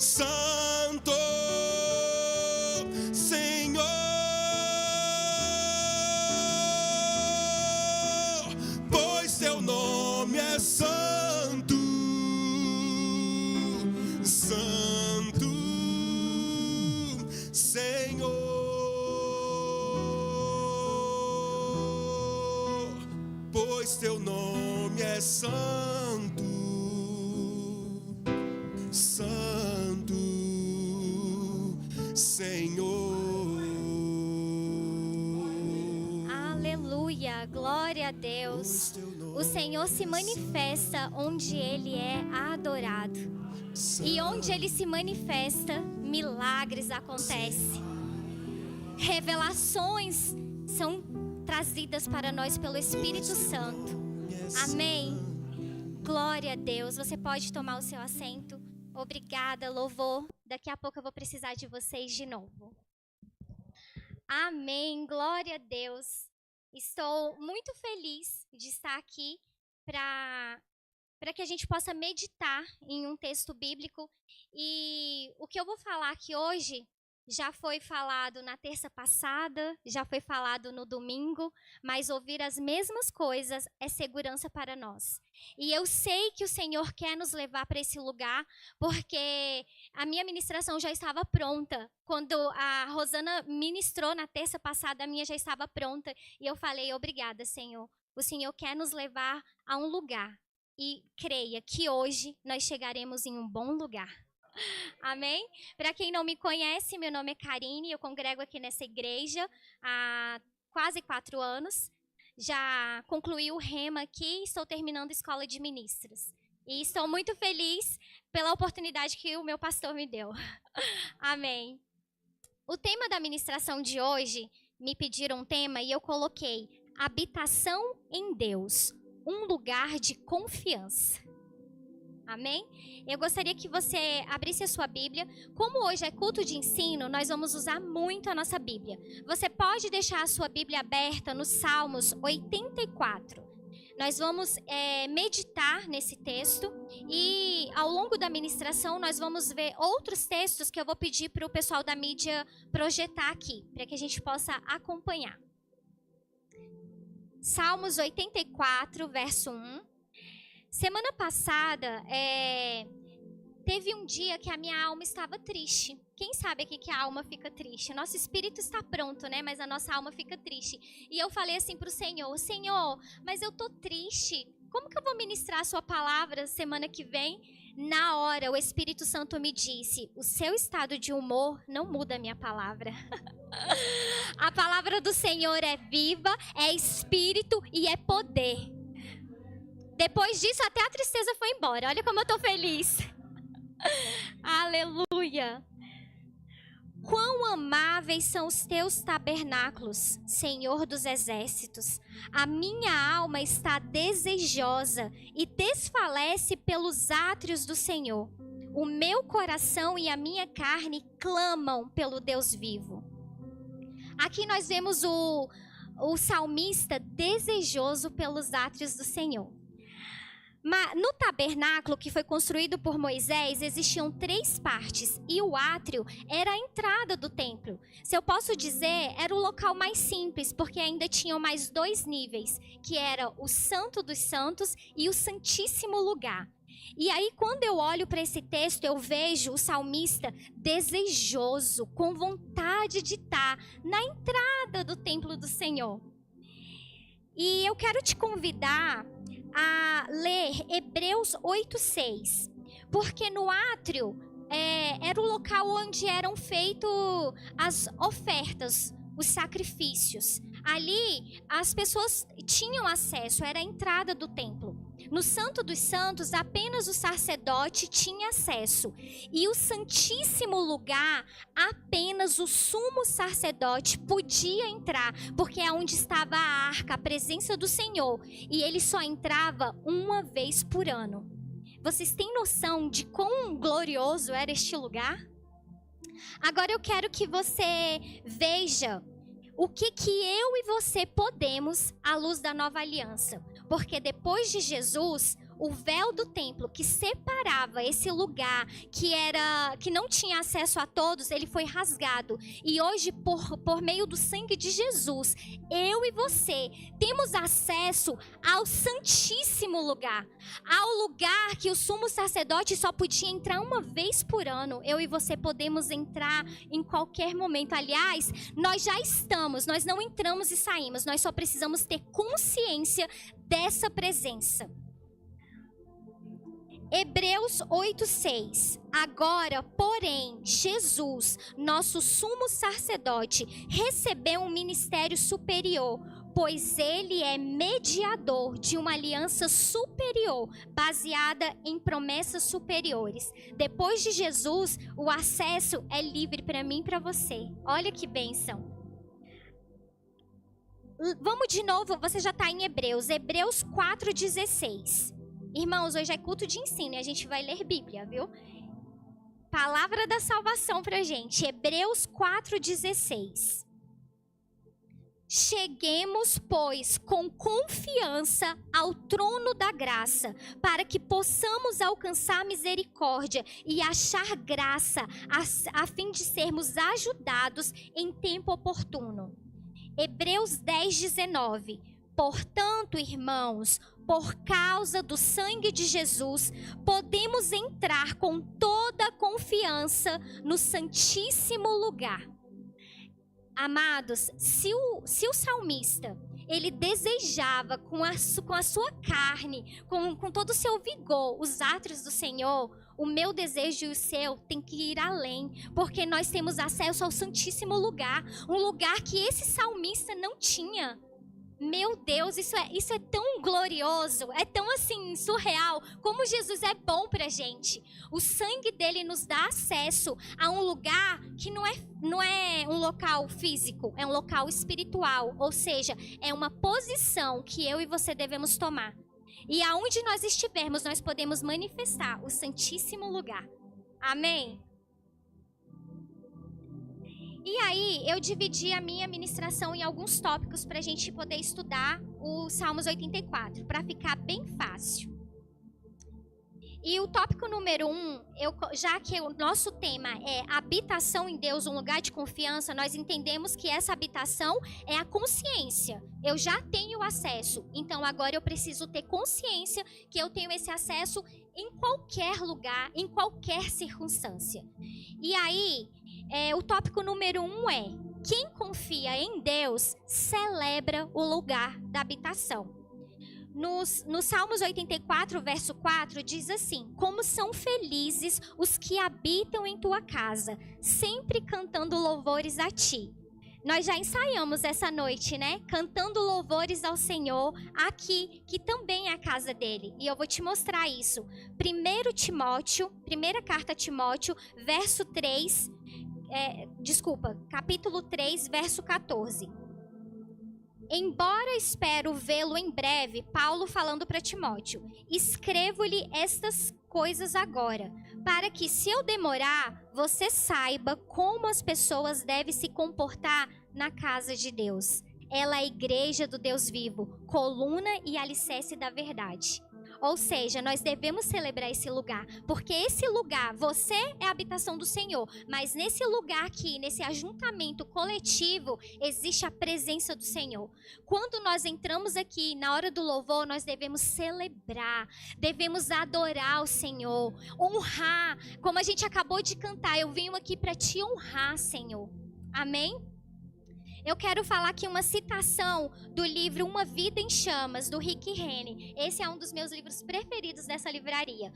Santo Senhor, pois teu nome é santo, Santo Senhor, pois teu nome é santo, Santo Senhor. Aleluia, glória a Deus. O Senhor se manifesta onde Ele é adorado. E onde Ele se manifesta, milagres acontecem. Revelações são trazidas para nós pelo Espírito Santo. Amém. Glória a Deus. Você pode tomar o seu assento. Obrigada, louvor. Daqui a pouco eu vou precisar de vocês de novo. Amém. Glória a Deus. Estou muito feliz de estar aqui para que a gente possa meditar em um texto bíblico. E o que eu vou falar aqui hoje já foi falado na terça passada, já foi falado no domingo, mas ouvir as mesmas coisas é segurança para nós. E eu sei que o Senhor quer nos levar para esse lugar, porque a minha ministração já estava pronta. Quando a Rosana ministrou na terça passada, a minha já estava pronta. E eu falei, obrigada, Senhor. O Senhor quer nos levar a um lugar. E creia que hoje nós chegaremos em um bom lugar. Amém? Para quem não me conhece, meu nome é Karine, eu congrego aqui nessa igreja há quase 4 anos. Já concluí o Rema aqui e estou terminando a escola de ministros. E estou muito feliz pela oportunidade que o meu pastor me deu. Amém. O tema da ministração de hoje, me pediram um tema e eu coloquei habitação em Deus, um lugar de confiança. Amém? Eu gostaria que você abrisse a sua Bíblia. Como hoje é culto de ensino, nós vamos usar muito a nossa Bíblia. Você pode deixar a sua Bíblia aberta no Salmos 84. Nós vamos meditar nesse texto e ao longo da ministração nós vamos ver outros textos que eu vou pedir para o pessoal da mídia projetar aqui, para que a gente possa acompanhar. Salmos 84, verso 1. Semana passada, teve um dia que a minha alma estava triste. Quem sabe aqui que a alma fica triste? Nosso espírito está pronto, né? Mas a nossa alma fica triste. E eu falei assim para o Senhor, Senhor, mas eu tô triste. Como que eu vou ministrar a sua palavra semana que vem? Na hora, o Espírito Santo me disse, o seu estado de humor não muda a minha palavra. A palavra do Senhor é viva, é espírito e é poder. Depois disso, até a tristeza foi embora. Olha como eu estou feliz. Aleluia. Quão amáveis são os teus tabernáculos, Senhor dos exércitos. A minha alma está desejosa e desfalece pelos átrios do Senhor. O meu coração e a minha carne clamam pelo Deus vivo. Aqui nós vemos o salmista desejoso pelos átrios do Senhor. Mas no tabernáculo que foi construído por Moisés, existiam 3 partes e o átrio era a entrada do templo. Se eu posso dizer, era o local mais simples, porque ainda tinham mais 2 níveis, que era o Santo dos Santos e o Santíssimo Lugar. E aí, quando eu olho para esse texto, eu vejo o salmista desejoso, com vontade de estar na entrada do templo do Senhor. E eu quero te convidar a ler Hebreus 8:6, porque no átrio era o local onde eram feitas as ofertas, os sacrifícios. Ali as pessoas tinham acesso, era a entrada do templo. No Santo dos Santos, apenas o sacerdote tinha acesso. E o Santíssimo Lugar, apenas o sumo sacerdote podia entrar, porque é onde estava a arca, a presença do Senhor. E ele só entrava uma vez por ano. Vocês têm noção de quão glorioso era este lugar? Agora eu quero que você veja o que eu e você podemos à luz da nova aliança. Porque depois de Jesus, o véu do templo que separava esse lugar que não tinha acesso a todos, ele foi rasgado. E hoje, por meio do sangue de Jesus, eu e você temos acesso ao Santíssimo Lugar, ao lugar que o sumo sacerdote só podia entrar uma vez por ano. Eu e você podemos entrar em qualquer momento. Aliás, nós já estamos, nós não entramos e saímos, nós só precisamos ter consciência dessa presença. Hebreus 8:6. Agora, porém, Jesus, nosso sumo sacerdote, recebeu um ministério superior, pois ele é mediador de uma aliança superior, baseada em promessas superiores. Depois de Jesus, o acesso é livre para mim e para você. Olha que bênção. Vamos de novo, você já está em Hebreus 4:16. Irmãos, hoje é culto de ensino e a gente vai ler Bíblia, viu? Palavra da salvação pra gente, Hebreus 4:16. Cheguemos, pois, com confiança ao trono da graça, para que possamos alcançar misericórdia e achar graça, a fim de sermos ajudados em tempo oportuno. Hebreus 10:19. Portanto, irmãos, por causa do sangue de Jesus, podemos entrar com toda a confiança no Santíssimo Lugar. Amados, se o salmista, ele desejava com a sua carne, com todo o seu vigor, os átrios do Senhor, o meu desejo e o seu tem que ir além, porque nós temos acesso ao Santíssimo Lugar, um lugar que esse salmista não tinha. Meu Deus, isso é tão glorioso, é tão assim surreal, como Jesus é bom pra gente. O sangue dele nos dá acesso a um lugar que não é um local físico, é um local espiritual, ou seja, é uma posição que eu e você devemos tomar. E aonde nós estivermos, nós podemos manifestar o Santíssimo Lugar. Amém? E aí, eu dividi a minha ministração em alguns tópicos para a gente poder estudar o Salmos 84, para ficar bem fácil. E o tópico número 1, já que o nosso tema é habitação em Deus, um lugar de confiança, nós entendemos que essa habitação é a consciência. Eu já tenho acesso, então agora eu preciso ter consciência que eu tenho esse acesso em qualquer lugar, em qualquer circunstância. E aí, o tópico número 1 é: quem confia em Deus celebra o lugar da habitação. No Salmos 84, verso 4, diz assim: como são felizes os que habitam em tua casa, sempre cantando louvores a ti. Nós já ensaiamos essa noite, né? Cantando louvores ao Senhor aqui, que também é a casa dele. E eu vou te mostrar isso. Primeira carta a Timóteo, verso 3, capítulo 3, verso 14. Embora espero vê-lo em breve, Paulo falando para Timóteo, escrevo-lhe estas coisas agora, para que, se eu demorar, você saiba como as pessoas devem se comportar na casa de Deus. Ela é a igreja do Deus vivo, coluna e alicerce da verdade. Ou seja, nós devemos celebrar esse lugar, porque esse lugar, você é a habitação do Senhor, mas nesse lugar aqui, nesse ajuntamento coletivo, existe a presença do Senhor. Quando nós entramos aqui, na hora do louvor, nós devemos celebrar, devemos adorar o Senhor, honrar, como a gente acabou de cantar, eu venho aqui para te honrar, Senhor. Amém? Eu quero falar aqui uma citação do livro Uma Vida em Chamas, do Rick Rennie. Esse é um dos meus livros preferidos dessa livraria.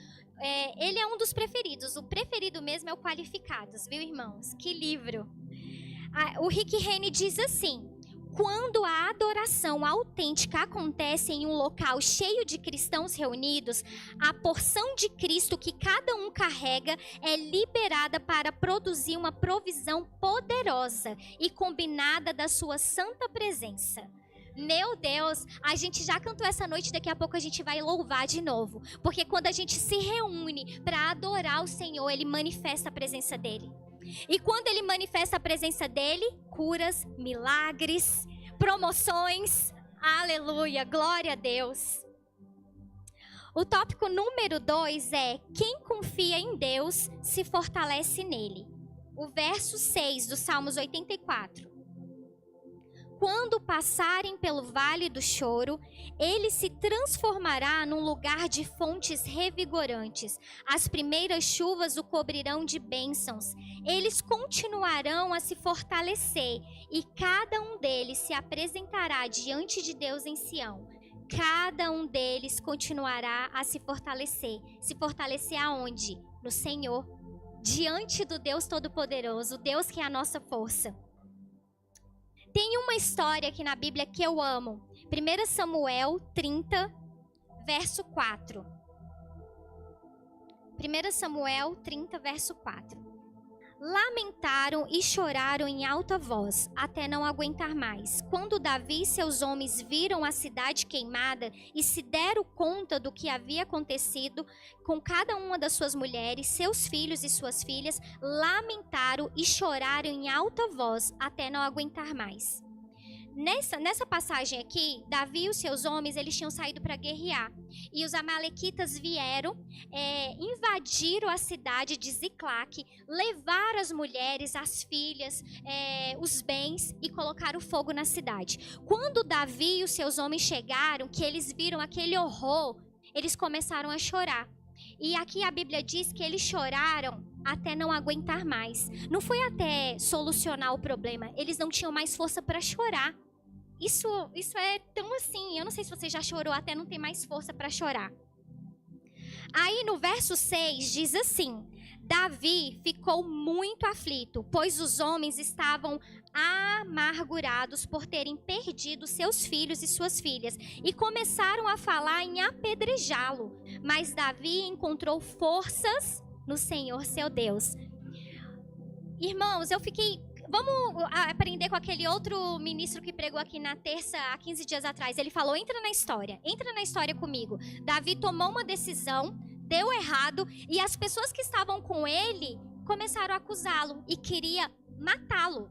Ele é um dos preferidos. O preferido mesmo é o Qualificados, viu, irmãos? Que livro! O Rick Rennie diz assim: quando a adoração autêntica acontece em um local cheio de cristãos reunidos, a porção de Cristo que cada um carrega é liberada para produzir uma provisão poderosa e combinada da sua santa presença. Meu Deus, a gente já cantou essa noite, daqui a pouco a gente vai louvar de novo. Porque quando a gente se reúne para adorar o Senhor, Ele manifesta a presença dEle. E quando Ele manifesta a presença dEle, curas, milagres, promoções, aleluia, glória a Deus. O tópico número 2 é: quem confia em Deus se fortalece nele. O verso 6 do Salmos 84. Quando passarem pelo vale do choro, ele se transformará num lugar de fontes revigorantes. As primeiras chuvas o cobrirão de bênçãos. Eles continuarão a se fortalecer e cada um deles se apresentará diante de Deus em Sião. Cada um deles continuará a se fortalecer. Se fortalecer aonde? No Senhor. Diante do Deus Todo-Poderoso, Deus que é a nossa força. Tem uma história aqui na Bíblia que eu amo. 1 Samuel 30, verso 4. 1 Samuel 30, verso 4. Lamentaram e choraram em alta voz, até não aguentar mais. Quando Davi e seus homens viram a cidade queimada e se deram conta do que havia acontecido com cada uma das suas mulheres, seus filhos e suas filhas, lamentaram e choraram em alta voz, até não aguentar mais. Nessa passagem aqui, Davi e os seus homens, eles tinham saído para guerrear. E os amalequitas vieram, invadiram a cidade de Ziclac, levaram as mulheres, as filhas, os bens e colocaram fogo na cidade. Quando Davi e os seus homens chegaram, que eles viram aquele horror, eles começaram a chorar. E aqui a Bíblia diz que eles choraram até não aguentar mais. Não foi até solucionar o problema, eles não tinham mais força para chorar. Isso é tão assim, eu não sei se você já chorou até não ter mais força para chorar. Aí no verso 6 diz assim: Davi ficou muito aflito, pois os homens estavam amargurados por terem perdido seus filhos e suas filhas, e começaram a falar em apedrejá-lo. Mas Davi encontrou forças no Senhor seu Deus. Irmãos, vamos aprender com aquele outro ministro que pregou aqui na terça, há 15 dias atrás. Ele falou: entra na história comigo. Davi tomou uma decisão, deu errado, e as pessoas que estavam com ele começaram a acusá-lo e queria matá-lo.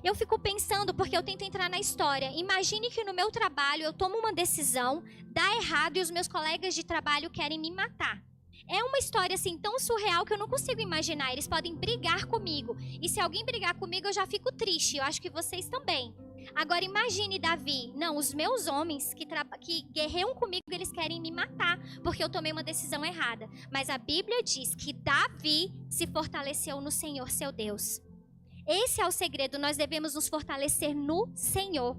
Eu fico pensando, porque eu tento entrar na história. Imagine que no meu trabalho eu tomo uma decisão, dá errado e os meus colegas de trabalho querem me matar. É uma história assim tão surreal que eu não consigo imaginar. Eles podem brigar comigo. E se alguém brigar comigo, eu já fico triste. Eu acho que vocês também. Agora imagine Davi. Não, os meus homens que guerreiam comigo, eles querem me matar, porque eu tomei uma decisão errada. Mas a Bíblia diz que Davi se fortaleceu no Senhor, seu Deus. Esse é o segredo. Nós devemos nos fortalecer no Senhor.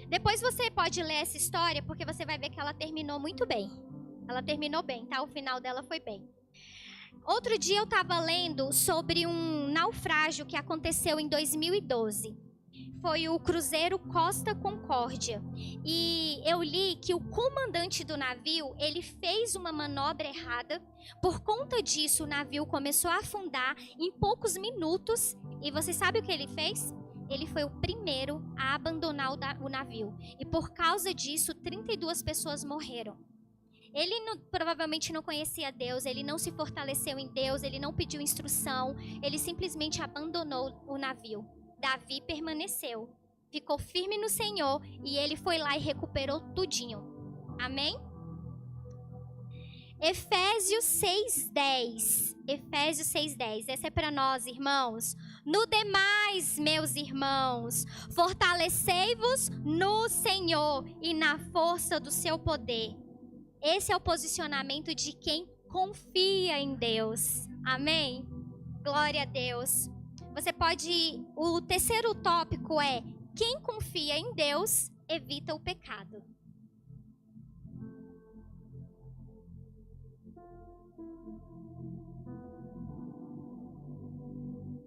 Depois você pode ler essa história, porque você vai ver que ela terminou muito bem. Ela terminou bem, tá? O final dela foi bem. Outro dia eu estava lendo sobre um naufrágio que aconteceu em 2012. Foi o cruzeiro Costa Concórdia. E eu li que o comandante do navio, ele fez uma manobra errada. Por conta disso, o navio começou a afundar em poucos minutos. E você sabe o que ele fez? Ele foi o primeiro a abandonar o navio. E por causa disso, 32 pessoas morreram. Ele provavelmente não conhecia Deus, ele não se fortaleceu em Deus, ele não pediu instrução, ele simplesmente abandonou o navio. Davi permaneceu, ficou firme no Senhor e ele foi lá e recuperou tudinho. Amém? Efésios 6:10. Efésios 6:10. Essa é para nós, irmãos. No demais, meus irmãos, fortalecei-vos no Senhor e na força do seu poder. Esse é o posicionamento de quem confia em Deus. Amém? Glória a Deus. O terceiro tópico é: quem confia em Deus evita o pecado.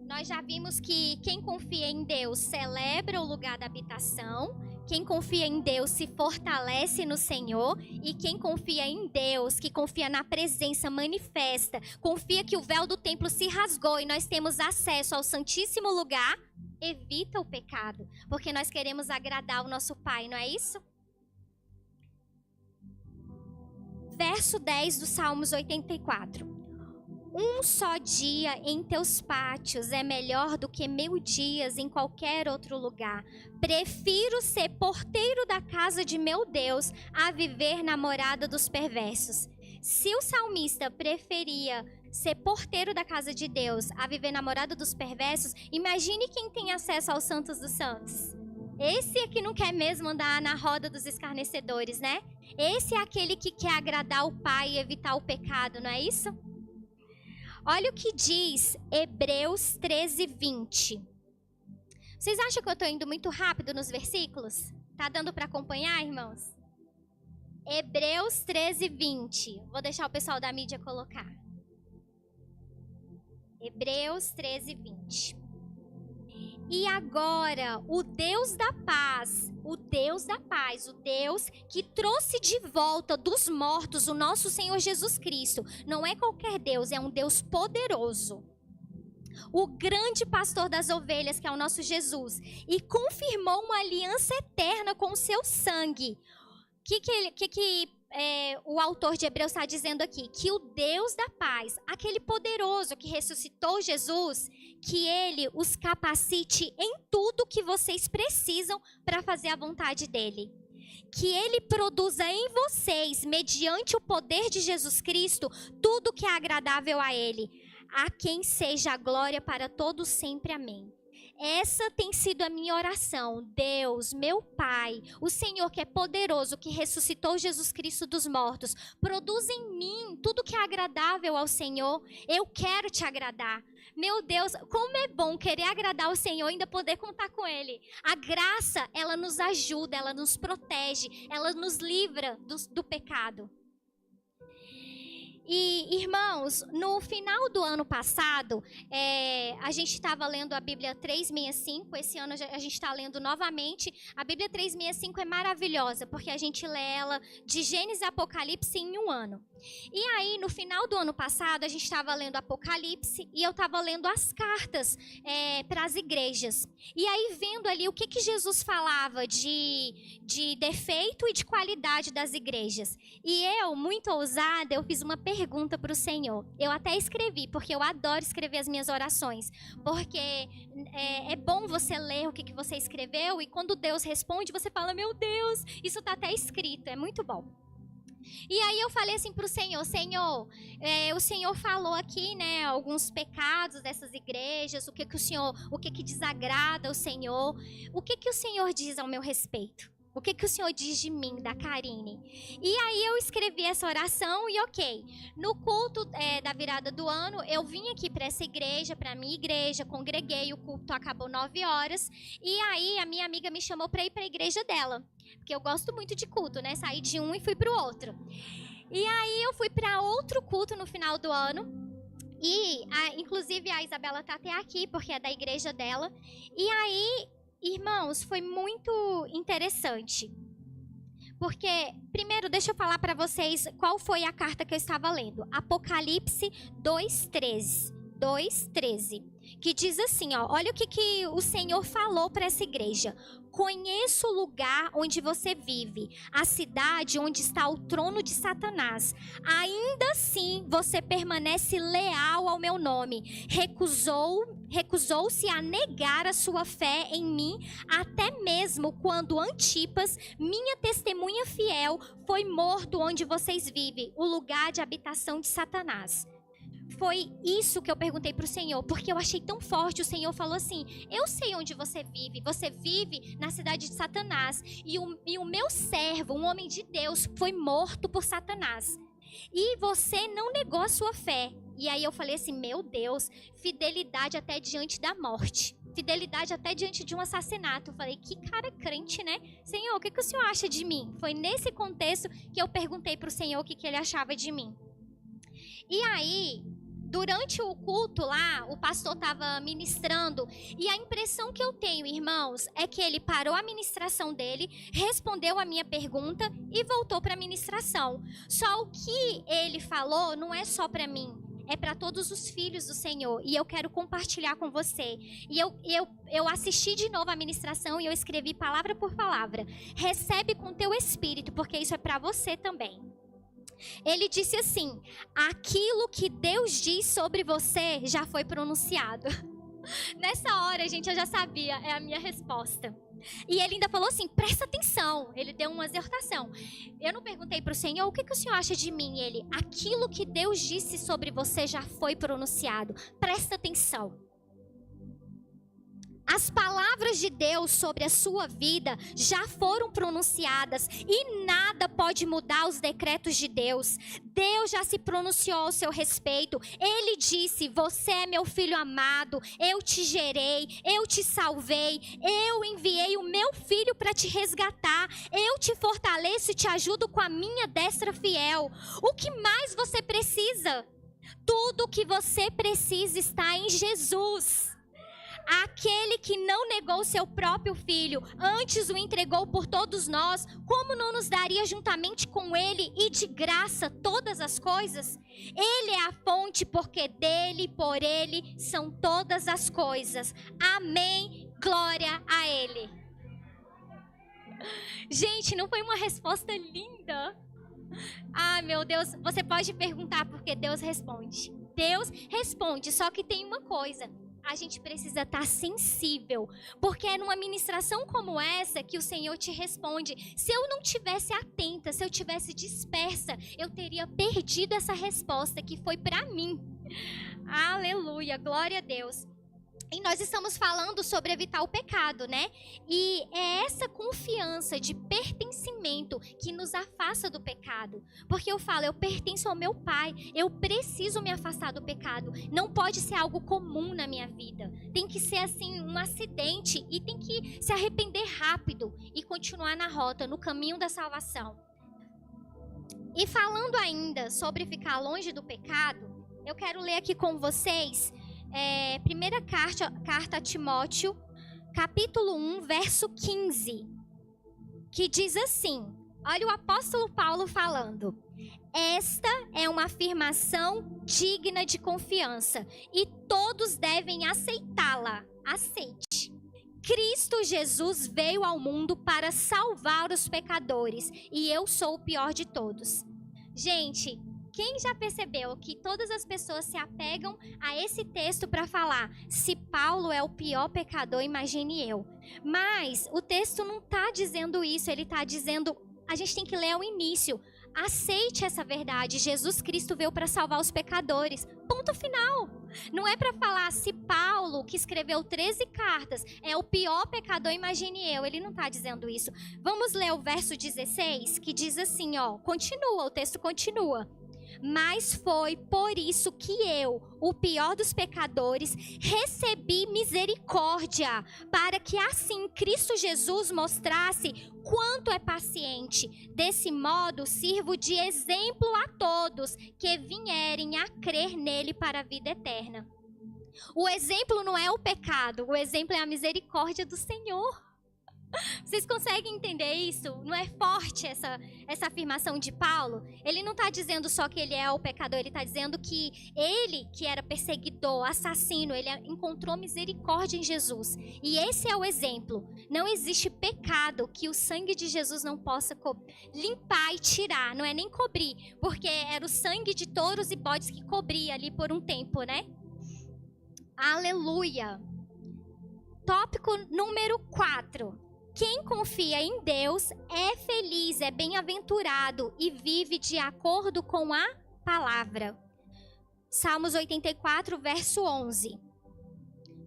Nós já vimos que quem confia em Deus celebra o lugar da habitação. Quem confia em Deus se fortalece no Senhor. E quem confia em Deus, que confia na presença manifesta, confia que o véu do templo se rasgou e nós temos acesso ao Santíssimo Lugar, evita o pecado. Porque nós queremos agradar o nosso Pai, não é isso? Verso 10 do Salmos 84. Um só dia em teus pátios é melhor do que 1000 dias em qualquer outro lugar. Prefiro ser porteiro da casa de meu Deus a viver na morada dos perversos. Se o salmista preferia ser porteiro da casa de Deus a viver na morada dos perversos, imagine quem tem acesso aos santos dos santos. Esse é que não quer mesmo andar na roda dos escarnecedores, né? Esse é aquele que quer agradar o Pai e evitar o pecado, não é isso? Olha o que diz Hebreus 13:20. Vocês acham que eu estou indo muito rápido nos versículos? Tá dando para acompanhar, irmãos? Hebreus 13:20. Vou deixar o pessoal da mídia colocar. Hebreus 13:20. E agora, o Deus da paz, o Deus que trouxe de volta dos mortos o nosso Senhor Jesus Cristo, não é qualquer Deus, é um Deus poderoso. O grande pastor das ovelhas, que é o nosso Jesus, e confirmou uma aliança eterna com o seu sangue. O autor de Hebreus está dizendo aqui? Que o Deus da paz, aquele poderoso que ressuscitou Jesus, que ele os capacite em tudo que vocês precisam para fazer a vontade dele. Que ele produza em vocês, mediante o poder de Jesus Cristo, tudo que é agradável a ele. A quem seja a glória para todos sempre. Amém. Essa tem sido a minha oração. Deus, meu Pai, o Senhor que é poderoso, que ressuscitou Jesus Cristo dos mortos, produz em mim tudo que é agradável ao Senhor. Eu quero te agradar. Meu Deus, como é bom querer agradar o Senhor e ainda poder contar com Ele. A graça, ela nos ajuda, ela nos protege, ela nos livra do pecado. E, irmãos, no final do ano passado, a gente estava lendo a Bíblia 365. Esse ano a gente está lendo novamente. A Bíblia 365 é maravilhosa, porque a gente lê ela de Gênesis a Apocalipse em um ano. E aí, no final do ano passado, a gente estava lendo Apocalipse e eu estava lendo as cartas para as igrejas. E aí, vendo ali o que Jesus falava de defeito e de qualidade das igrejas. E eu, muito ousada, eu fiz uma pergunta para o Senhor. Eu até escrevi, porque eu adoro escrever as minhas orações. Porque é bom você ler o que você escreveu e quando Deus responde, você fala, meu Deus, isso está até escrito, é muito bom. E aí eu falei assim para o Senhor, o Senhor falou aqui, né, alguns pecados dessas igrejas, o que desagrada o Senhor, o que o Senhor diz ao meu respeito? O que o Senhor diz de mim, da Karine? E aí eu escrevi essa oração e ok. No culto da virada do ano, eu vim aqui para essa igreja, para a minha igreja, congreguei, o culto acabou 9 horas. E aí a minha amiga me chamou para ir para a igreja dela. Porque eu gosto muito de culto, né? Saí de um e fui para o outro. E aí eu fui para outro culto no final do ano. E inclusive a Isabela tá até aqui, porque é da igreja dela. E aí, irmãos, foi muito interessante. Porque, primeiro, deixa eu falar para vocês qual foi a carta que eu estava lendo. Apocalipse 2:13, que diz assim, ó, olha o que o Senhor falou para essa igreja. Conheço o lugar onde você vive, a cidade onde está o trono de Satanás. Ainda assim, você permanece leal ao meu nome. Recusou-se a negar a sua fé em mim, até mesmo quando Antipas, minha testemunha fiel, foi morto onde vocês vivem, o lugar de habitação de Satanás. Foi isso que eu perguntei para o Senhor, porque eu achei tão forte. O Senhor falou assim, eu sei onde você vive na cidade de Satanás, e o meu servo, um homem de Deus, foi morto por Satanás, e você não negou a sua fé. E aí eu falei assim, meu Deus, fidelidade até diante da morte, fidelidade até diante de um assassinato. Eu falei, que cara crente, né? Senhor, o que o Senhor acha de mim? Foi nesse contexto que eu perguntei para o Senhor o que ele achava de mim. E aí, durante o culto lá, o pastor estava ministrando, e a impressão que eu tenho, irmãos, é que ele parou a ministração dele, respondeu a minha pergunta e voltou para a ministração. Só o que ele falou não é só para mim, é para todos os filhos do Senhor, e eu quero compartilhar com você. E eu assisti de novo a ministração e eu escrevi palavra por palavra. Recebe com teu espírito, porque isso é para você também. Ele disse assim: aquilo que Deus diz sobre você já foi pronunciado. Nessa hora, gente, eu já sabia, é a minha resposta. E ele ainda falou assim: presta atenção. Ele deu uma exortação. Eu não perguntei para o Senhor: o que o Senhor acha de mim? Ele: aquilo que Deus disse sobre você já foi pronunciado. Presta atenção. As palavras de Deus sobre a sua vida já foram pronunciadas e nada pode mudar os decretos de Deus. Deus já se pronunciou ao seu respeito. Ele disse: você é meu filho amado, eu te gerei, eu te salvei, eu enviei o meu filho para te resgatar, eu te fortaleço e te ajudo com a minha destra fiel. O que mais você precisa? Tudo o que você precisa está em Jesus. Aquele que não negou seu próprio filho, antes o entregou por todos nós, como não nos daria juntamente com ele e de graça todas as coisas? Ele é a fonte, porque dele e por ele são todas as coisas. Amém. Glória a ele. Gente, não foi uma resposta linda? Ah, meu Deus, você pode perguntar porque Deus responde. Deus responde, só que tem uma coisa. A gente precisa estar sensível, porque é numa ministração como essa que o Senhor te responde. Se eu não tivesse atenta, se eu tivesse dispersa, eu teria perdido essa resposta que foi para mim. Aleluia, glória a Deus. E nós estamos falando sobre evitar o pecado, né? E é essa confiança de pertencimento que nos afasta do pecado. Porque eu falo, eu pertenço ao meu Pai, eu preciso me afastar do pecado. Não pode ser algo comum na minha vida. Tem que ser assim, um acidente, e tem que se arrepender rápido e continuar na rota, no caminho da salvação. E falando ainda sobre ficar longe do pecado, eu quero ler aqui com vocês primeira carta a Timóteo, capítulo 1, verso 15, que diz assim, olha o apóstolo Paulo falando: esta é uma afirmação digna de confiança e todos devem aceitá-la. Aceite. Cristo Jesus veio ao mundo para salvar os pecadores e eu sou o pior de todos. Gente, quem já percebeu que todas as pessoas se apegam a esse texto para falar: se Paulo é o pior pecador, imagine eu. Mas o texto não está dizendo isso, ele está dizendo, a gente tem que ler ao início. Aceite essa verdade, Jesus Cristo veio para salvar os pecadores. Ponto final. Não é para falar se Paulo, que escreveu 13 cartas, é o pior pecador, imagine eu. Ele não está dizendo isso. Vamos ler o verso 16, que diz assim, ó, continua, o texto continua. Mas foi por isso que eu, o pior dos pecadores, recebi misericórdia, para que assim Cristo Jesus mostrasse quanto é paciente. Desse modo, sirvo de exemplo a todos que vierem a crer nele para a vida eterna. O exemplo não é o pecado, o exemplo é a misericórdia do Senhor. Vocês conseguem entender isso? Não é forte essa afirmação de Paulo? Ele não está dizendo só que ele é o pecador, ele está dizendo que ele, que era perseguidor, assassino, ele encontrou misericórdia em Jesus. E esse é o exemplo. Não existe pecado que o sangue de Jesus não possa limpar e tirar, não é nem cobrir, porque era o sangue de touros e bodes que cobria ali por um tempo, né? Aleluia! Tópico número 4. Quem confia em Deus é feliz, é bem-aventurado e vive de acordo com a palavra. Salmos 84, verso 11.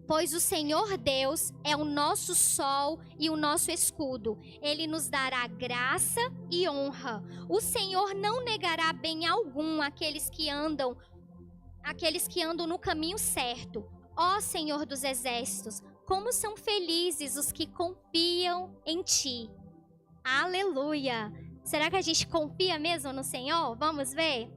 Pois o Senhor Deus é o nosso sol e o nosso escudo. Ele nos dará graça e honra. O Senhor não negará bem algum àqueles que andam no caminho certo. Ó Senhor dos exércitos, como são felizes os que confiam em Ti. Aleluia! Será que a gente confia mesmo no Senhor? Vamos ver?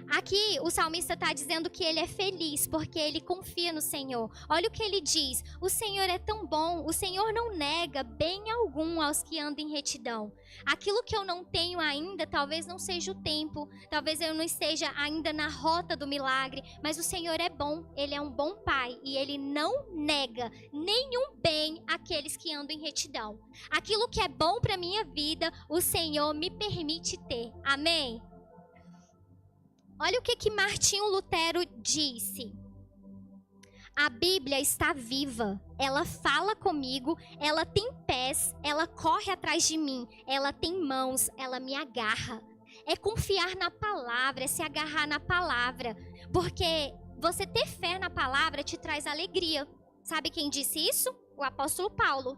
Aqui o salmista está dizendo que ele é feliz porque ele confia no Senhor. Olha o que ele diz: o Senhor é tão bom, o Senhor não nega bem algum aos que andam em retidão. Aquilo que eu não tenho ainda, talvez não seja o tempo, talvez eu não esteja ainda na rota do milagre, mas o Senhor é bom, Ele é um bom Pai e Ele não nega nenhum bem àqueles que andam em retidão. Aquilo que é bom para minha vida, o Senhor me permite ter. Amém? Olha o que Martinho Lutero disse. A Bíblia está viva, ela fala comigo, ela tem pés, ela corre atrás de mim, ela tem mãos, ela me agarra. É confiar na palavra, é se agarrar na palavra, porque você ter fé na palavra te traz alegria. Sabe quem disse isso? O apóstolo Paulo.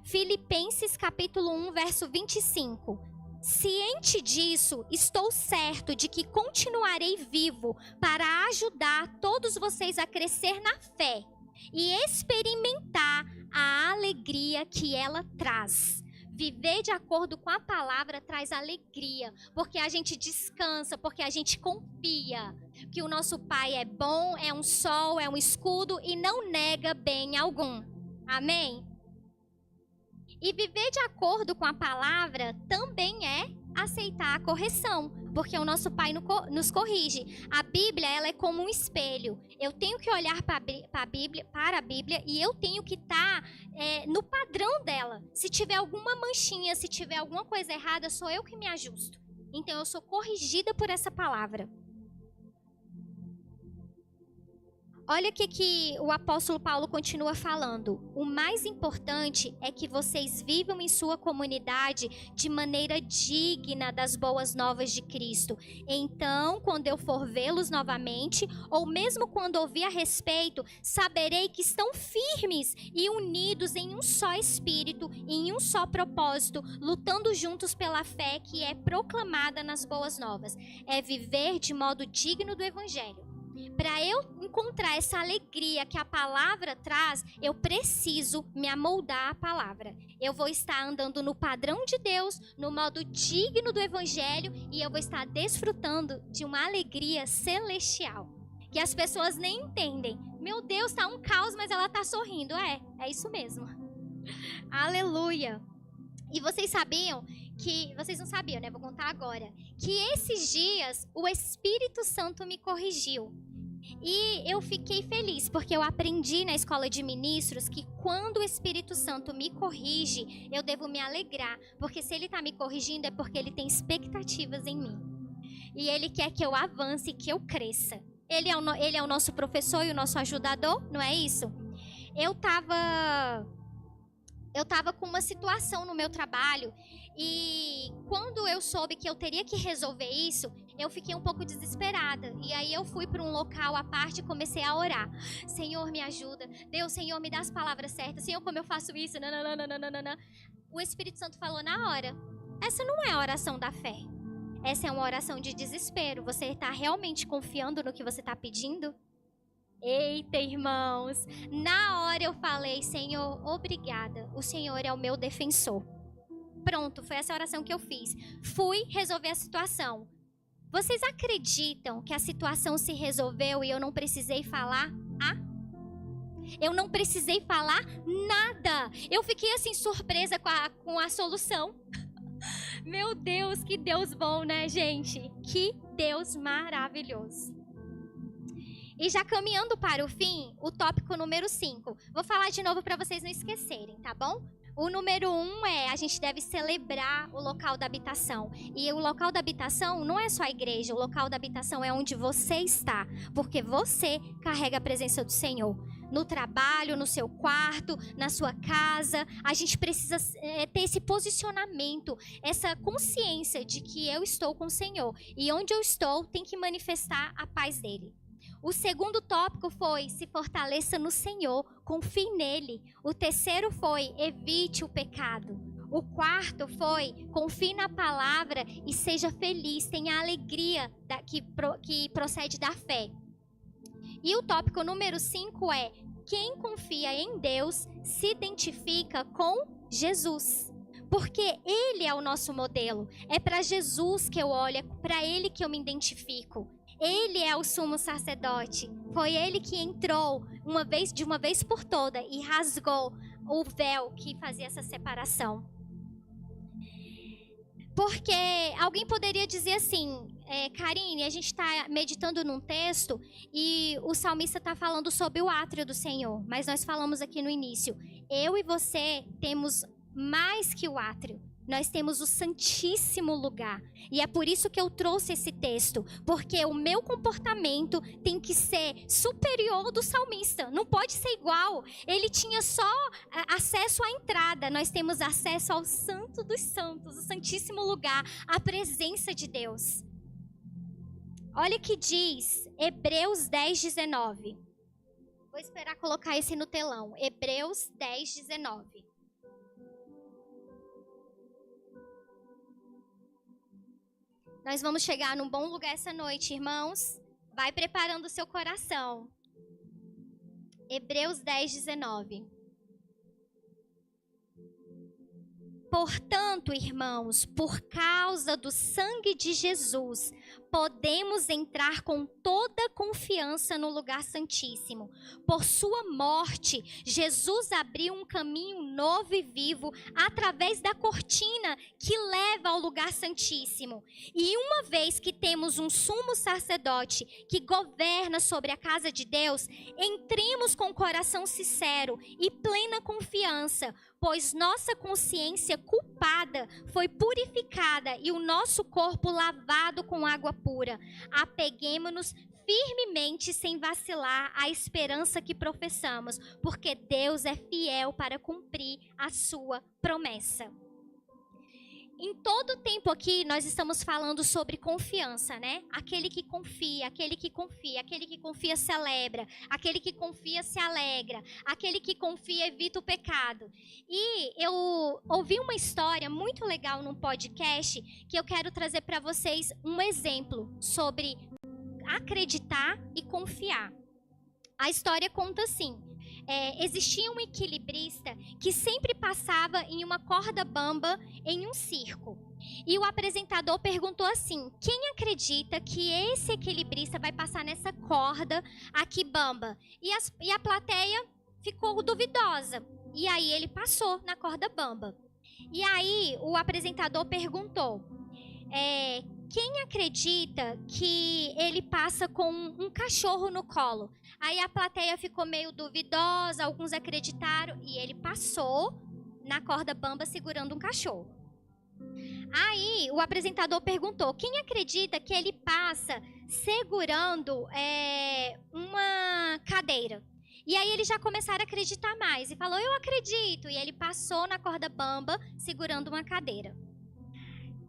Filipenses capítulo 1, verso 25. Ciente disso, estou certo de que continuarei vivo para ajudar todos vocês a crescer na fé e experimentar a alegria que ela traz. Viver de acordo com a palavra traz alegria, porque a gente descansa, porque a gente confia que o nosso Pai é bom, é um sol, é um escudo e não nega bem algum. Amém? E viver de acordo com a palavra também é aceitar a correção, porque o nosso Pai nos corrige. A Bíblia, ela é como um espelho. Eu tenho que olhar para a Bíblia e eu tenho que estar no padrão dela. Se tiver alguma manchinha, se tiver alguma coisa errada, sou eu que me ajusto. Então eu sou corrigida por essa palavra. Olha o que o apóstolo Paulo continua falando. O mais importante é que vocês vivam em sua comunidade de maneira digna das boas novas de Cristo. Então, quando eu for vê-los novamente, ou mesmo quando ouvir a respeito, saberei que estão firmes e unidos em um só espírito, em um só propósito, lutando juntos pela fé que é proclamada nas boas novas. É viver de modo digno do evangelho. Para eu encontrar essa alegria que a palavra traz, eu preciso me amoldar à palavra. Eu vou estar andando no padrão de Deus, no modo digno do evangelho, e eu vou estar desfrutando de uma alegria celestial, que as pessoas nem entendem. Meu Deus, tá um caos, mas ela tá sorrindo. É isso mesmo. Aleluia. E vocês sabiam que, vocês não sabiam, né? Vou contar agora. Que esses dias o Espírito Santo me corrigiu. E eu fiquei feliz, porque eu aprendi na escola de ministros que quando o Espírito Santo me corrige, eu devo me alegrar. Porque se ele está me corrigindo é porque ele tem expectativas em mim. E ele quer que eu avance, que eu cresça. Ele é o nosso professor e o nosso ajudador, não é isso? Eu tava com uma situação no meu trabalho e quando eu soube que eu teria que resolver isso, eu fiquei um pouco desesperada. E aí eu fui para um local à parte e comecei a orar. Senhor, me ajuda. Deus, Senhor, me dá as palavras certas. Senhor, como eu faço isso? Nananana. O Espírito Santo falou na hora. Essa não é a oração da fé. Essa é uma oração de desespero. Você está realmente confiando no que você está pedindo? Eita, irmãos, na hora eu falei, Senhor, obrigada, o Senhor é o meu defensor. Pronto, foi essa oração que eu fiz. Fui resolver a situação. Vocês acreditam que a situação se resolveu e eu não precisei falar? Eu não precisei falar nada. Eu fiquei assim surpresa com a solução. Meu Deus, que Deus bom, né, gente? Que Deus maravilhoso. E já caminhando para o fim, o tópico número 5. Vou falar de novo para vocês não esquecerem, tá bom? O número 1 a gente deve celebrar o local da habitação. E o local da habitação não é só a igreja, o local da habitação é onde você está. Porque você carrega a presença do Senhor. No trabalho, no seu quarto, na sua casa. A gente precisa ter esse posicionamento, essa consciência de que eu estou com o Senhor. E onde eu estou, tem que manifestar a paz dele. O segundo tópico foi, se fortaleça no Senhor, confie nele. O terceiro foi, evite o pecado. O quarto foi, confie na palavra e seja feliz, tenha a alegria que procede da fé. E o tópico número 5 é, quem confia em Deus se identifica com Jesus. Porque Ele é o nosso modelo. É para Jesus que eu olho, é para Ele que eu me identifico. Ele é o sumo sacerdote. Foi Ele que entrou de uma vez por toda e rasgou o véu que fazia essa separação. Porque alguém poderia dizer assim, Karine, a gente está meditando num texto e o salmista está falando sobre o átrio do Senhor. Mas nós falamos aqui no início, eu e você temos mais que o átrio. nós temos o Santíssimo Lugar. E é por isso que eu trouxe esse texto, porque o meu comportamento tem que ser superior ao do salmista, não pode ser igual. Ele tinha só acesso à entrada, nós temos acesso ao Santo dos Santos, o Santíssimo Lugar, a presença de Deus. Olha o que diz Hebreus 10:19. Vou esperar colocar esse no telão. Hebreus 10:19. Nós vamos chegar num bom lugar essa noite, irmãos. Vai preparando o seu coração. Hebreus 10:19. Portanto, irmãos, por causa do sangue de Jesus, podemos entrar com toda confiança no lugar santíssimo. Por sua morte, Jesus abriu um caminho novo e vivo através da cortina que leva ao lugar santíssimo. E uma vez que temos um sumo sacerdote que governa sobre a casa de Deus, entremos com coração sincero e plena confiança, pois nossa consciência culpada foi purificada e o nosso corpo lavado com água pura. Apeguemo-nos firmemente, sem vacilar, à esperança que professamos, porque Deus é fiel para cumprir a sua promessa. Em todo o tempo aqui, nós estamos falando sobre confiança, né? Aquele que confia, aquele que confia, aquele que confia celebra, aquele que confia se alegra, aquele que confia evita o pecado. E eu ouvi uma história muito legal num podcast que eu quero trazer para vocês um exemplo sobre acreditar e confiar. A história conta assim. Existia um equilibrista que sempre passava em uma corda bamba em um circo. E o apresentador perguntou assim: quem acredita que esse equilibrista vai passar nessa corda aqui bamba? E a plateia ficou duvidosa. E aí ele passou na corda bamba. E aí o apresentador perguntou: quem acredita que ele passa com um cachorro no colo? Aí a plateia ficou meio duvidosa, alguns acreditaram, e ele passou na corda bamba segurando um cachorro. Aí o apresentador perguntou: quem acredita que ele passa segurando uma cadeira? E aí eles já começaram a acreditar mais, e falou: eu acredito, e ele passou na corda bamba segurando uma cadeira.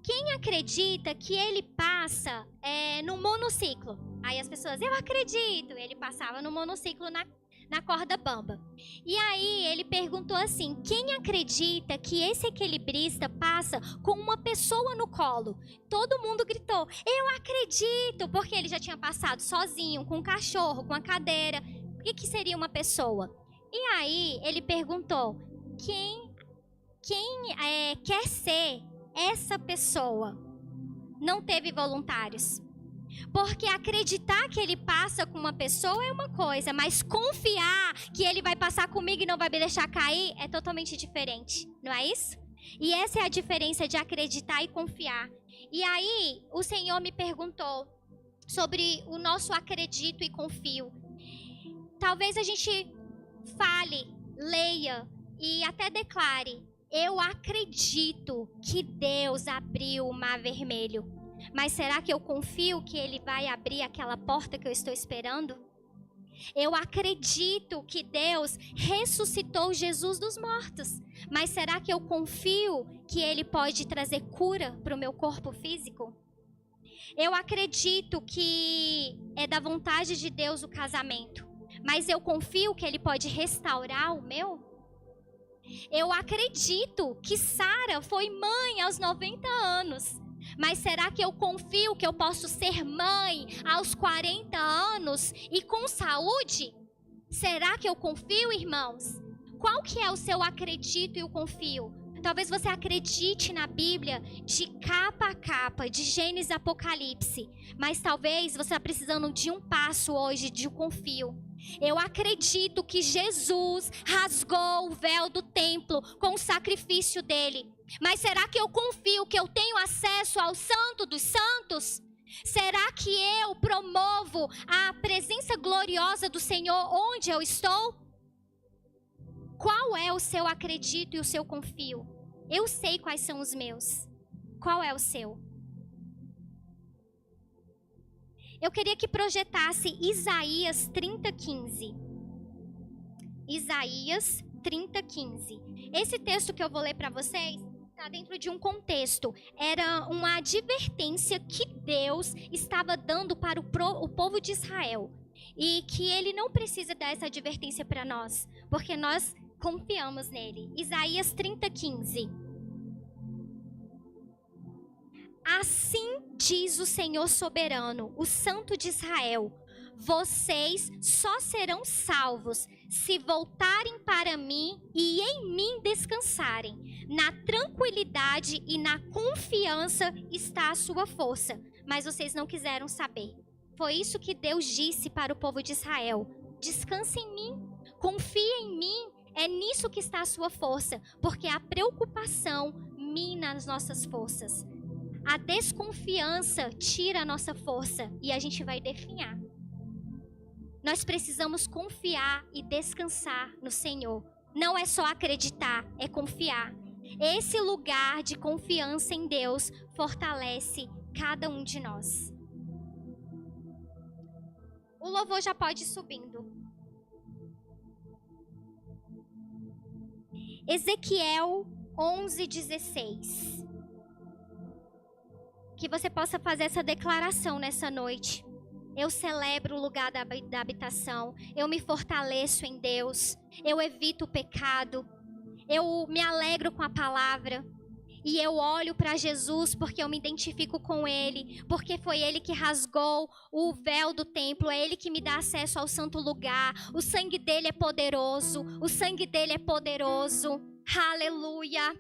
Quem acredita que ele passa no monociclo? Aí as pessoas: eu acredito. Ele passava no monociclo na corda bamba. E aí ele perguntou assim: quem acredita que esse equilibrista passa com uma pessoa no colo? Todo mundo gritou: eu acredito, porque ele já tinha passado sozinho, com um cachorro, com a cadeira. O que seria uma pessoa? E aí ele perguntou: quem quer ser essa pessoa? Não teve voluntários. Porque acreditar que ele passa com uma pessoa é uma coisa, mas confiar que ele vai passar comigo e não vai me deixar cair é totalmente diferente, não é isso? E essa é a diferença de acreditar e confiar. E aí o Senhor me perguntou sobre o nosso acredito e confio. Talvez a gente fale, leia e até declare: eu acredito que Deus abriu o mar vermelho. Mas será que eu confio que Ele vai abrir aquela porta que eu estou esperando? Eu acredito que Deus ressuscitou Jesus dos mortos. Mas será que eu confio que Ele pode trazer cura para o meu corpo físico? Eu acredito que é da vontade de Deus o casamento. Mas eu confio que Ele pode restaurar o meu? Eu acredito que Sara foi mãe aos 90 anos. Mas será que eu confio que eu posso ser mãe aos 40 anos e com saúde? Será que eu confio, irmãos? Qual que é o seu acredito e o confio? Talvez você acredite na Bíblia de capa a capa, de Gênesis a Apocalipse. Mas talvez você está precisando de um passo hoje de confio. Eu acredito que Jesus rasgou o véu do templo com o sacrifício dele. Mas será que eu confio que eu tenho acesso ao Santo dos Santos? Será que eu promovo a presença gloriosa do Senhor onde eu estou? Qual é o seu acredito e o seu confio? Eu sei quais são os meus. Qual é o seu? Eu queria que projetasse Isaías 30:15. Isaías 30:15. Esse texto que eu vou ler para vocês está dentro de um contexto. Era uma advertência que Deus estava dando para o povo de Israel. E que Ele não precisa dar essa advertência para nós, porque nós confiamos nele. Isaías 30:15. Assim diz o Senhor soberano, o Santo de Israel: vocês só serão salvos se voltarem para mim e em mim descansarem. Na tranquilidade e na confiança está a sua força. Mas vocês não quiseram saber. Foi isso que Deus disse para o povo de Israel: descanse em mim, confie em mim, é nisso que está a sua força, porque a preocupação mina as nossas forças. A desconfiança tira a nossa força e a gente vai definhar. Nós precisamos confiar e descansar no Senhor. Não é só acreditar, é confiar. Esse lugar de confiança em Deus fortalece cada um de nós. O louvor já pode ir subindo. Ezequiel 11:16. Que você possa fazer essa declaração nessa noite. Eu celebro o lugar da habitação. Eu me fortaleço em Deus. Eu evito o pecado. Eu me alegro com a palavra. E eu olho para Jesus porque eu me identifico com Ele. Porque foi Ele que rasgou o véu do templo. É Ele que me dá acesso ao santo lugar. O sangue dele é poderoso. O sangue dele é poderoso. Aleluia.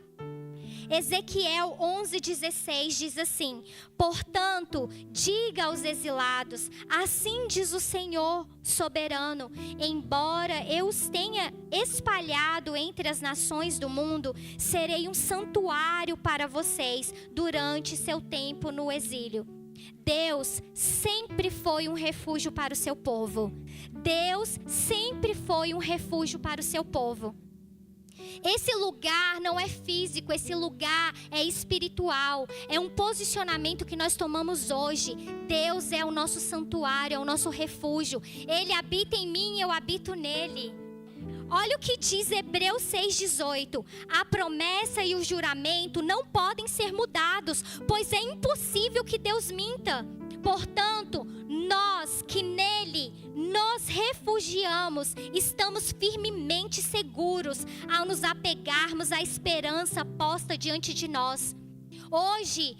Ezequiel 11:16 diz assim: portanto, diga aos exilados, assim diz o Senhor soberano, embora eu os tenha espalhado entre as nações do mundo, serei um santuário para vocês durante seu tempo no exílio. Deus sempre foi um refúgio para o seu povo. Deus sempre foi um refúgio para o seu povo. Esse lugar não é físico, esse lugar é espiritual. É um posicionamento que nós tomamos hoje. Deus é o nosso santuário, é o nosso refúgio. Ele habita em mim, eu habito nele. Olha o que diz Hebreus 6:18. A promessa e o juramento não podem ser mudados, pois é impossível que Deus minta. Portanto, nós que nele nos refugiamos, estamos firmemente seguros ao nos apegarmos à esperança posta diante de nós. Hoje,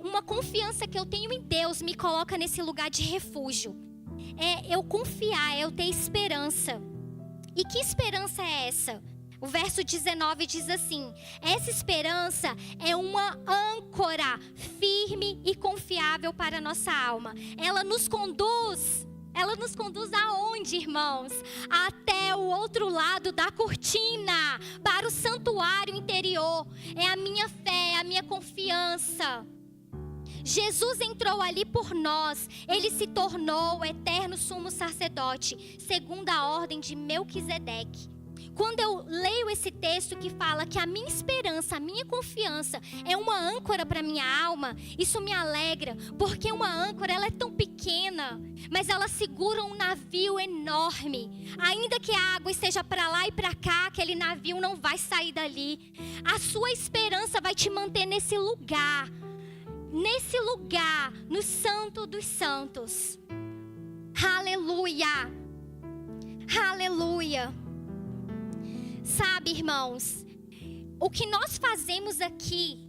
uma confiança que eu tenho em Deus me coloca nesse lugar de refúgio. É eu confiar, é eu ter esperança. E que esperança é essa? O verso 19 diz assim: essa esperança é uma âncora firme e confiável para a nossa alma. Ela nos conduz aonde, irmãos? Até o outro lado da cortina, para o santuário interior. É a minha fé, é a minha confiança. Jesus entrou ali por nós. Ele se tornou o eterno sumo sacerdote, segundo a ordem de Melquisedeque. Quando eu leio esse texto que fala que a minha esperança, a minha confiança é uma âncora para minha alma, isso me alegra, porque uma âncora ela é tão pequena, mas ela segura um navio enorme. Ainda que a água esteja para lá e para cá, aquele navio não vai sair dali. A sua esperança vai te manter nesse lugar, no Santo dos Santos. Aleluia, aleluia. Sabe, irmãos, o que nós fazemos aqui,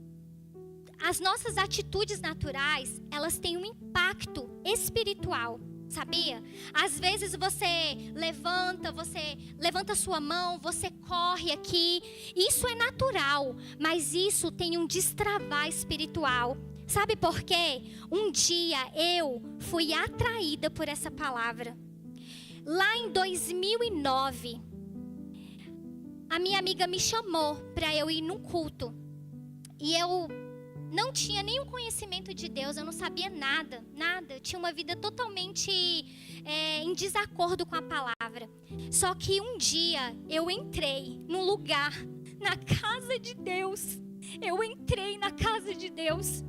as nossas atitudes naturais, elas têm um impacto espiritual, sabia? Às vezes você levanta sua mão, você corre aqui, isso é natural, mas isso tem um destravar espiritual. Sabe por quê? Um dia eu fui atraída por essa palavra. Lá em 2009, a minha amiga me chamou para eu ir num culto. E eu não tinha nenhum conhecimento de Deus, eu não sabia nada. Eu tinha uma vida totalmente em desacordo com a palavra. Só que um dia eu entrei num lugar na casa de Deus. Eu entrei na casa de Deus.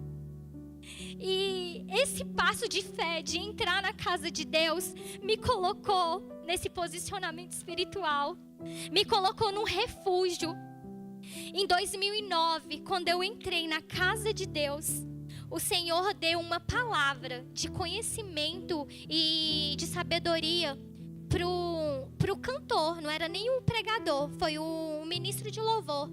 E esse passo de fé, de entrar na casa de Deus, me colocou nesse posicionamento espiritual. Me colocou num refúgio. Em 2009, quando eu entrei na casa de Deus, o Senhor deu uma palavra de conhecimento e de sabedoria pro cantor. Não era nem um pregador, foi um ministro de louvor.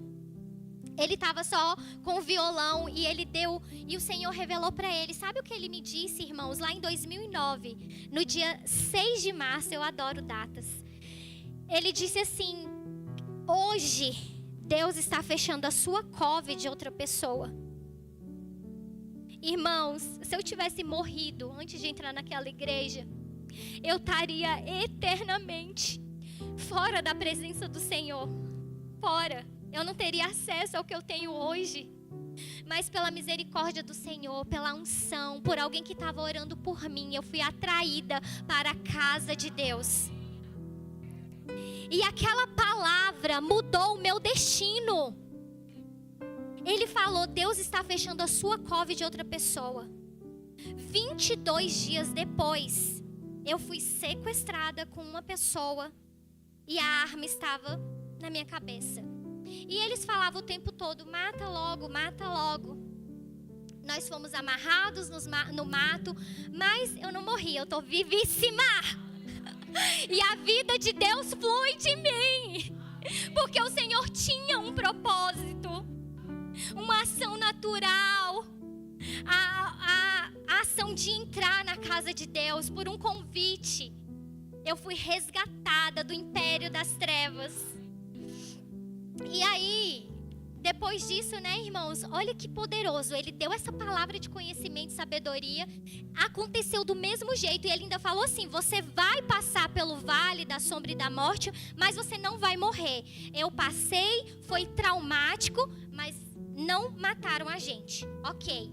Ele estava só com o violão e ele deu, e o Senhor revelou para ele. Sabe o que ele me disse, irmãos? Lá em 2009, no dia 6 de março, eu adoro datas. Ele disse assim: hoje Deus está fechando a sua cove de outra pessoa. Irmãos, se eu tivesse morrido antes de entrar naquela igreja, eu estaria eternamente fora da presença do Senhor. Fora. Eu não teria acesso ao que eu tenho hoje. Mas pela misericórdia do Senhor, pela unção, por alguém que estava orando por mim, eu fui atraída para a casa de Deus. E aquela palavra mudou o meu destino. Ele falou: Deus está fechando a sua cove de outra pessoa. 22 dias depois, eu fui sequestrada com uma pessoa e a arma estava na minha cabeça. E eles falavam o tempo todo: mata logo, mata logo. Nós fomos amarrados no mato, mas eu não morri, eu estou vivíssima. E a vida de Deus flui de mim, porque o Senhor tinha um propósito, uma ação natural, a ação de entrar na casa de Deus por um convite. Eu fui resgatada do império das trevas. E aí, depois disso, né, irmãos, olha que poderoso. Ele deu essa palavra de conhecimento e sabedoria. Aconteceu do mesmo jeito. E ele ainda falou assim: você vai passar pelo vale da sombra e da morte, mas você não vai morrer. Eu passei, foi traumático, mas não mataram a gente. Ok.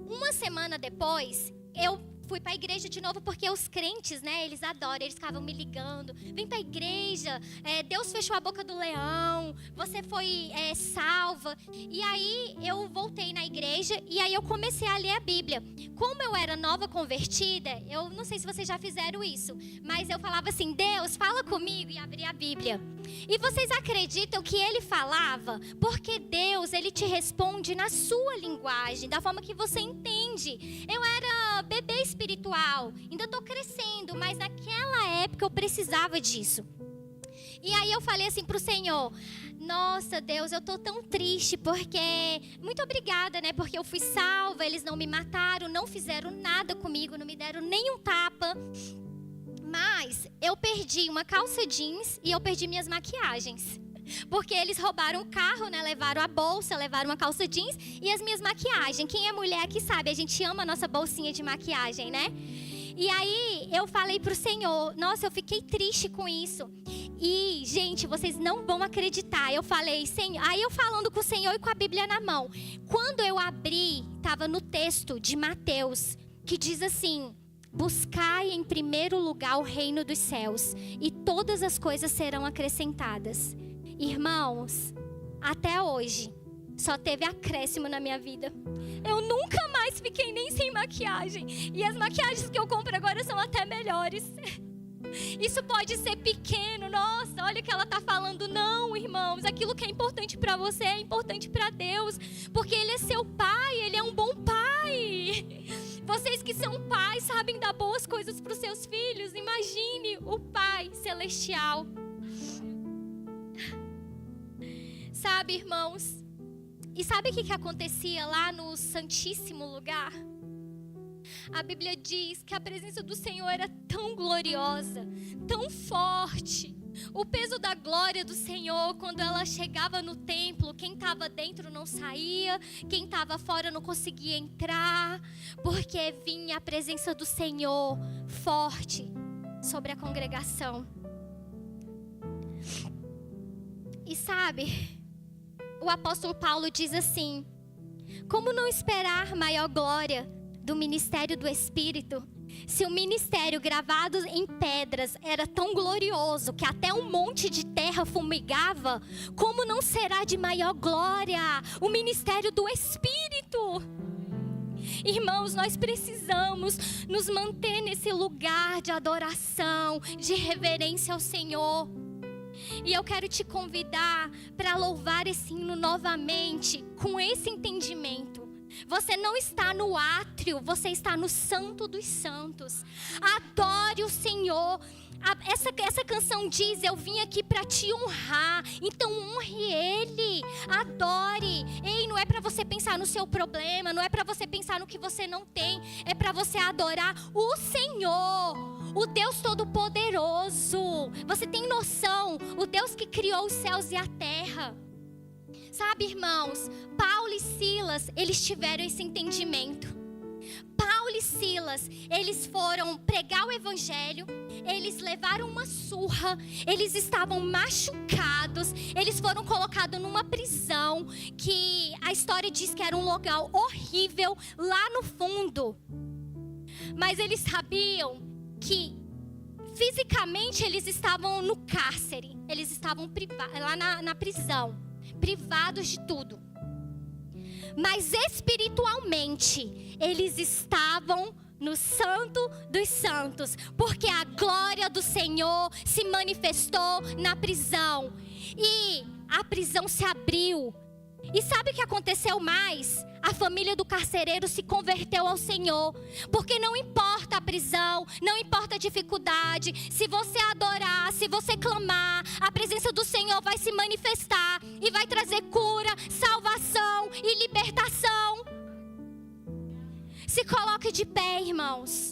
Uma semana depois, eu fui para a igreja de novo, porque os crentes, né, eles adoram, eles ficavam me ligando: vem para a igreja, Deus fechou a boca do leão, você foi salva. E aí eu voltei na igreja e aí eu comecei a ler a Bíblia. Como eu era nova convertida, eu não sei se vocês já fizeram isso, mas eu falava assim: Deus, fala comigo, e abria a Bíblia. E vocês acreditam que ele falava? Porque Deus, ele te responde na sua linguagem, da forma que você entende. Eu era bebê espiritual, ainda estou crescendo, mas naquela época eu precisava disso. E aí eu falei assim pro Senhor: nossa, Deus, eu tô tão triste, porque muito obrigada, né? Porque eu fui salva, eles não me mataram, não fizeram nada comigo, não me deram nenhum tapa. Mas eu perdi uma calça jeans e eu perdi minhas maquiagens. Porque eles roubaram o carro, né? Levaram a bolsa, levaram uma calça jeans e as minhas maquiagens. Quem é mulher aqui sabe, a gente ama a nossa bolsinha de maquiagem, né? E aí eu falei pro Senhor: nossa, eu fiquei triste com isso. E, gente, vocês não vão acreditar. Eu falei: Senhor, aí eu falando com o Senhor e com a Bíblia na mão. Quando eu abri, estava no texto de Mateus, que diz assim: buscai em primeiro lugar o reino dos céus, e todas as coisas serão acrescentadas. Irmãos, até hoje, só teve acréscimo na minha vida. Eu nunca mais fiquei nem sem maquiagem. E as maquiagens que eu compro agora são até melhores. Isso pode ser pequeno. Nossa, olha o que ela está falando. Não, irmãos, aquilo que é importante para você é importante para Deus. Porque Ele é seu pai, Ele é um bom pai. Vocês que são pais sabem dar boas coisas para os seus filhos. Imagine o Pai Celestial. Sabe, irmãos? E sabe o que acontecia lá no Santíssimo Lugar? A Bíblia diz que a presença do Senhor era tão gloriosa, tão forte. O peso da glória do Senhor, quando ela chegava no templo, quem estava dentro não saía, quem estava fora não conseguia entrar, porque vinha a presença do Senhor forte sobre a congregação. E sabe, o apóstolo Paulo diz assim: como não esperar maior glória do ministério do Espírito? Se o ministério gravado em pedras era tão glorioso que até um monte de terra fumegava, como não será de maior glória o ministério do Espírito? Irmãos, nós precisamos nos manter nesse lugar de adoração, de reverência ao Senhor. E eu quero te convidar para louvar esse hino novamente, com esse entendimento. Você não está no átrio, você está no Santo dos Santos. Adore o Senhor. Essa canção diz: eu vim aqui para te honrar. Então honre Ele, adore. Ei, não é para você pensar no seu problema, não é para você pensar no que você não tem. É para você adorar o Senhor, o Deus Todo-Poderoso. Você tem noção? O Deus que criou os céus e a terra. Sabe, irmãos, Paulo e Silas, eles tiveram esse entendimento. Paulo e Silas, eles foram pregar o evangelho, eles levaram uma surra, eles estavam machucados, eles foram colocados numa prisão, que a história diz que era um lugar horrível lá no fundo. Mas eles sabiam que fisicamente eles estavam no cárcere, eles estavam lá na prisão, privados de tudo. Mas espiritualmente, eles estavam no Santo dos Santos, porque a glória do Senhor se manifestou na prisão. E a prisão se abriu. E sabe o que aconteceu mais? A família do carcereiro se converteu ao Senhor. Porque não importa a prisão, não importa a dificuldade, se você adorar, se você clamar, a presença do Senhor vai se manifestar e vai trazer cura, salvação e libertação. Se coloque de pé, irmãos.